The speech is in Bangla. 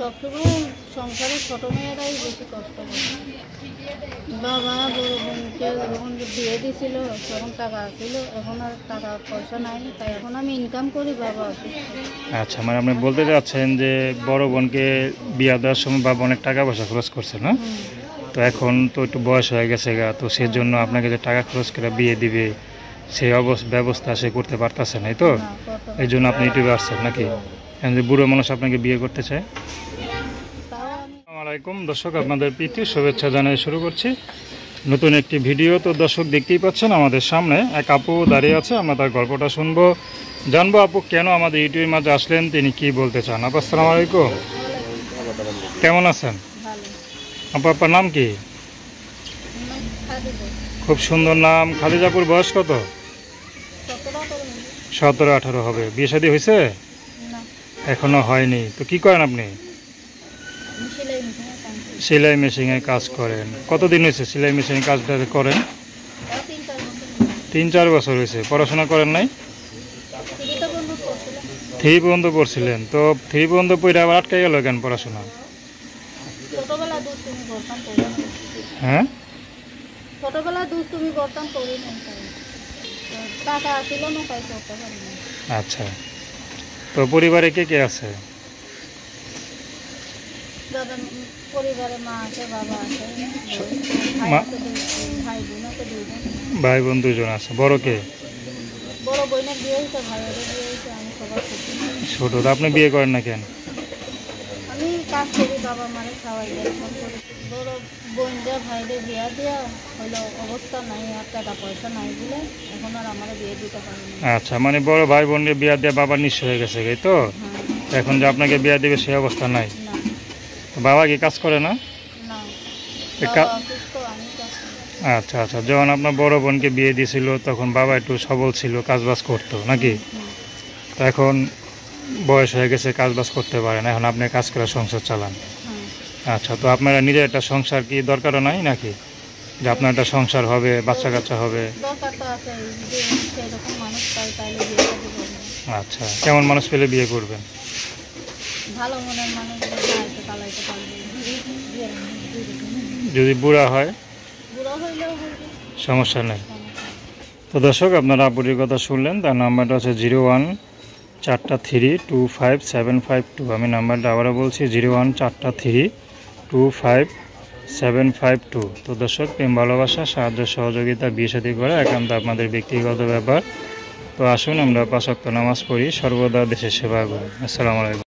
সবসময় সংসারে ছোট মেয়েরাই বেশি কষ্ট করে। বাবা বড় বোনকে যখন বিয়ে দিছিল তখন টাকা ছিল, এখন আর টাকা পয়সা নাই, তাই এখন আমি ইনকাম করি, বাবা অসুস্থ। আচ্ছা, মানে আপনি বলতে চাচ্ছেন যে বড় বোনকে বিয়ে দেওয়ার সময় বাবা অনেক টাকা পয়সা খরচ করছে না? তো এখন তো একটু বয়স হয়ে গেছে গা, তো সেজন্য আপনাকে যে টাকা খরচ করে বিয়ে দিবে সেই ব্যবস্থা সে করতে পারতেছে না, তো এই জন্য আপনি ইউটিউবে আসছেন নাকি? যে বুড়ো মানুষ আপনাকে বিয়ে করতে চায়। আসসালামু আলাইকুম দর্শক, আপনাদের প্রীতি শুভেচ্ছা জানিয়ে শুরু করছি নতুন একটি ভিডিও। তো দর্শক দেখতেই পাচ্ছেন আমাদের সামনে এক আপু দাঁড়িয়ে আছে, আমরা তার গল্পটা শুনবো, জানবো আপু কেন আমাদের ইউটিউবের মাঝে আসলেন, তিনি কি বলতে চান। আপু আসসালামু আলাইকুম, কেমন আছেন? আপু আপনার নাম কি? খুব সুন্দর নাম, খাদিজাপুর। বয়স কত? 17-18 হবে। বিয়ে শাদী হয়েছে? এখনো হয়নি। তো কি করেন আপনি? সেলাই মেশিনে কাজ করেন। কতদিন হয়েছে সেলাই মেশিনে কাজটা করেন? 3-4 বছর হয়েছে। পড়াশোনা করেন নাই? 3 পর্যন্ত পড়ছিলেন। তো 3 পর্যন্ত পড়ে আবার আটকে গেল কেন পড়াশোনা? হ্যাঁ, আচ্ছা। তো পরিবারে কে কে আছে? ভাই বোন 2 জন আছে। বড় কে? ছোট। তো আপনি বিয়ে করেন না কেন? আমি কাজ করি, বাবা মারে খাওয়াই, বড় বোনদের ভাইদের বিয়া দেওয়া হলো, অবস্থা নাই আর টাকা পয়সা নাই বলে এখন আর আমার বিয়ে দিতে পারিনি। আচ্ছা, মানে বড় ভাই বোনকে বিয়া দেওয়া বাবার নিঃস্ব হয়ে গেছে, তাই তো? এখন যে আপনাকে বিয়া দেবে সেই অবস্থা নাই। বাবা কি কাজ করে না? আচ্ছা আচ্ছা, যখন আপনার বড় বোনকে বিয়ে দিয়েছিল তখন বাবা একটু সবল ছিল, কাজবাজ করতো নাকি? তো এখন বয়স হয়ে গেছে, কাজবাজ করতে পারেন, এখন আপনি কাজ করে সংসার চালান। আচ্ছা, তো আপনারা নিজের একটা সংসার কি দরকারও নাই নাকি, যে আপনার একটা সংসার হবে, বাচ্চা কাচ্চা হবে? আচ্ছা, কেমন মানুষ পেলে বিয়ে করবেন? যদি বুড়া হয় সমস্যা নেই। তো দর্শক, আপনারা আপুরির কথা শুনলেন, তার নাম্বারটা হচ্ছে 0143257752। আমি নাম্বারটা আবারও বলছি 0143257752। তো দর্শক, প্রেম ভালোবাসা সাহায্য সহযোগিতা বিয়ে শাদী করা একান্ত আপনাদের ব্যক্তিগত ব্যাপার। তো আসুন আমরা 5 ওয়াক্ত নামাজ পড়ি, সর্বদা দেশের সেবা করি। আসসালামু আলাইকুম।